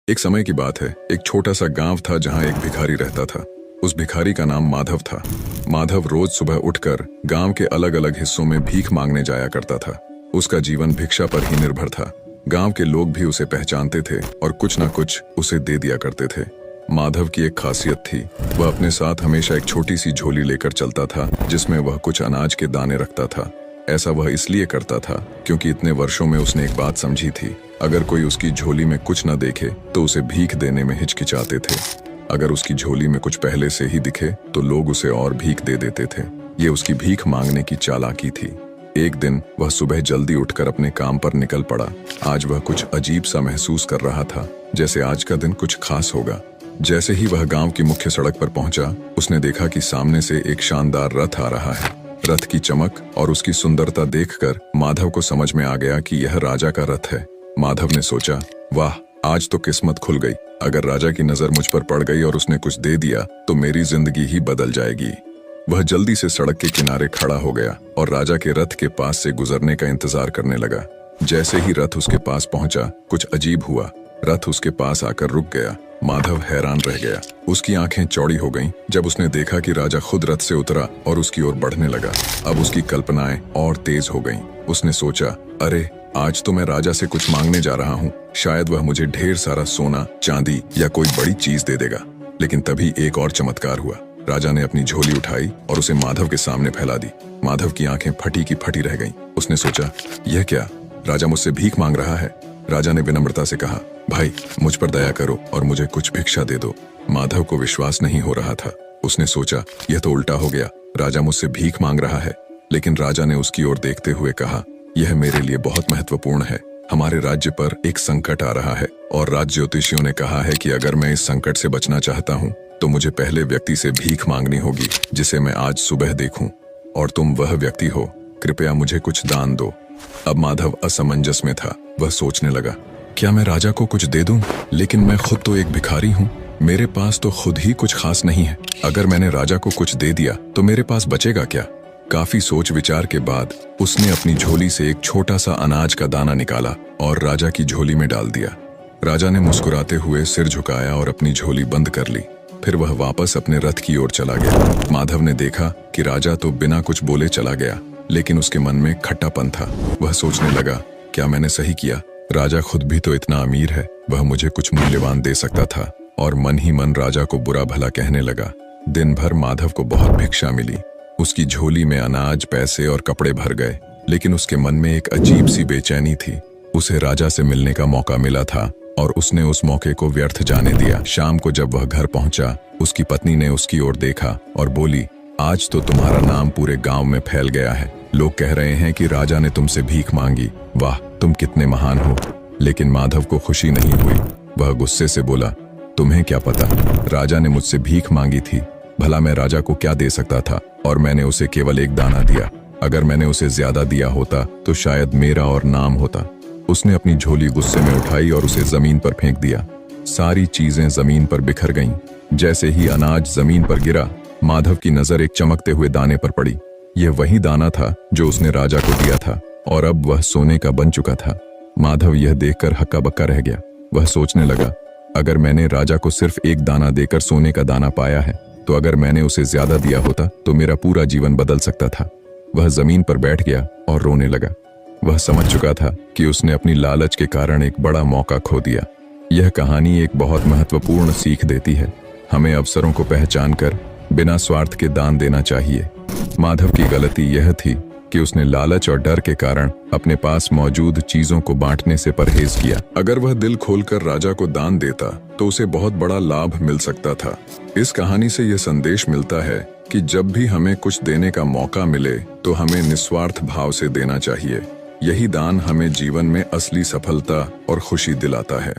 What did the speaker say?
एक समय की बात है। एक छोटा सा गांव था जहां एक भिखारी रहता था। उस भिखारी का नाम माधव था। माधव रोज सुबह उठकर गांव के अलग अलग हिस्सों में भीख मांगने जाया करता था। उसका जीवन भिक्षा पर ही निर्भर था। गांव के लोग भी उसे पहचानते थे और कुछ न कुछ उसे दे दिया करते थे। माधव की एक खासियत थी, वह अपने साथ हमेशा एक छोटी सी झोली लेकर चलता था जिसमें वह कुछ अनाज के दाने रखता था। ऐसा वह इसलिए करता था क्योंकि इतने वर्षों में उसने एक बात समझी थी, अगर कोई उसकी झोली में कुछ न देखे तो उसे भीख देने में हिचकिचाते थे। अगर उसकी झोली में कुछ पहले से ही दिखे तो लोग उसे और भीख दे देते थे। ये उसकी भीख मांगने की चालाकी थी। एक दिन वह सुबह जल्दी उठकर अपने काम पर निकल पड़ा। आज वह कुछ अजीब सा महसूस कर रहा था, जैसे आज का दिन कुछ खास होगा। जैसे ही वह गांव की मुख्य सड़क पर पहुंचा, उसने देखा कि सामने से एक शानदार रथ आ रहा है। रथ की चमक और उसकी सुंदरता देखकर माधव को समझ में आ गया कि यह राजा का रथ है। माधव ने सोचा, वाह, आज तो किस्मत खुल गई। अगर राजा की नजर मुझ पर पड़ गई और उसने कुछ दे दिया तो मेरी जिंदगी ही बदल जाएगी। वह जल्दी से सड़क के किनारे खड़ा हो गया और राजा के रथ के पास से गुजरने का इंतजार करने लगा। जैसे ही रथ उसके पास पहुंचा, कुछ अजीब हुआ। रथ उसके पास आकर रुक गया। माधव हैरान रह गया। उसकी आंखें चौड़ी हो गईं जब उसने देखा कि राजा खुद रथ से उतरा और उसकी ओर बढ़ने लगा। अब उसकी कल्पनाएं और तेज हो गईं। उसने सोचा, अरे, आज तो मैं राजा से कुछ मांगने जा रहा हूँ। शायद वह मुझे ढेर सारा सोना, चांदी या कोई बड़ी चीज दे देगा। लेकिन तभी एक और चमत्कार हुआ। राजा ने अपनी झोली उठाई और उसे माधव के सामने फैला दी। माधव की आंखें फटी की फटी रह गईं। उसने सोचा, यह क्या? राजा मुझसे भीख मांग रहा है। राजा ने विनम्रता से कहा, भाई, मुझ पर दया करो और मुझे कुछ भिक्षा दे दो। माधव को विश्वास नहीं हो रहा था। उसने सोचा, यह तो उल्टा हो गया। राजा मुझसे भीख मांग रहा है। लेकिन राजा ने उसकी ओर देखते हुए कहा, यह मेरे लिए बहुत महत्वपूर्ण है। हमारे राज्य पर एक संकट आ रहा है और राज ज्योतिषियों ने कहा है कि अगर मैं इस संकट से बचना चाहता हूँ तो मुझे पहले व्यक्ति से भीख मांगनी होगी जिसे मैं आज सुबह देखूं, और तुम वह व्यक्ति हो। कृपया मुझे कुछ दान दो। अब माधव असमंजस में था। वह सोचने लगा, क्या मैं राजा को कुछ दे दूं? लेकिन मैं खुद तो एक भिखारी हूँ। मेरे पास तो खुद ही कुछ खास नहीं है। अगर मैंने राजा को कुछ दे दिया तो मेरे पास बचेगा क्या? काफी सोच विचार के बाद उसने अपनी झोली से एक छोटा सा अनाज का दाना निकाला और राजा की झोली में डाल दिया। राजा ने मुस्कुराते हुए सिर झुकाया और अपनी झोली बंद कर ली। फिर वह वापस अपने रथ की ओर चला गया। माधव ने देखा कि राजा तो बिना कुछ बोले चला गया, लेकिन उसके मन में खट्टापन था। वह सोचने लगा, क्या मैंने सही किया? राजा खुद भी तो इतना अमीर है, वह मुझे कुछ मूल्यवान दे सकता था। और मन ही मन राजा को बुरा भला कहने लगा। दिन भर माधव को बहुत भिक्षा मिली। उसकी झोली में अनाज, पैसे और कपड़े भर गए, लेकिन उसके मन में एक अजीब सी बेचैनी थी। उसे राजा से मिलने का मौका मिला था और उसने उस मौके को व्यर्थ जाने दिया। शाम को जब वह घर पहुंचा, उसकी पत्नी ने उसकी ओर देखा और बोली, आज तो तुम्हारा नाम पूरे गांव में फैल गया है। लोग कह रहे हैं कि राजा ने तुमसे भीख मांगी। वाह, तुम कितने महान हो। लेकिन माधव को खुशी नहीं हुई। वह गुस्से से बोला, तुम्हें क्या पता? राजा ने मुझसे भीख मांगी थी। भला मैं राजा को क्या दे सकता था? और मैंने उसे केवल एक दाना दिया। अगर मैंने उसे ज्यादा दिया होता तो शायद मेरा और नाम होता। उसने अपनी झोली गुस्से में उठाई और उसे जमीन पर फेंक दिया। सारी चीजें जमीन पर बिखर गईं। जैसे ही अनाज जमीन पर गिरा, माधव की नजर एक चमकते हुए दाने पर पड़ी। यह वही दाना था जो उसने राजा को दिया था और अब वह सोने का बन चुका था। माधव यह देखकर हक्का बक्का रह गया। वह सोचने लगा, अगर मैंने राजा को सिर्फ एक दाना देकर सोने का दाना पाया है, तो अगर मैंने उसे ज्यादा दिया होता तो मेरा पूरा जीवन बदल सकता था। वह जमीन पर बैठ गया और रोने लगा। वह समझ चुका था कि उसने अपनी लालच के कारण एक बड़ा मौका खो दिया। यह कहानी एक बहुत महत्वपूर्ण सीख देती है। हमें अवसरों को पहचान कर बिना स्वार्थ के दान देना चाहिए। माधव की गलती यह थी कि उसने लालच और डर के कारण अपने पास मौजूद चीजों को बांटने से परहेज किया। अगर वह दिल खोलकर राजा को दान देता तो उसे बहुत बड़ा लाभ मिल सकता था। इस कहानी से यह संदेश मिलता है कि जब भी हमें कुछ देने का मौका मिले तो हमें निस्वार्थ भाव से देना चाहिए। यही दान हमें जीवन में असली सफलता और खुशी दिलाता है।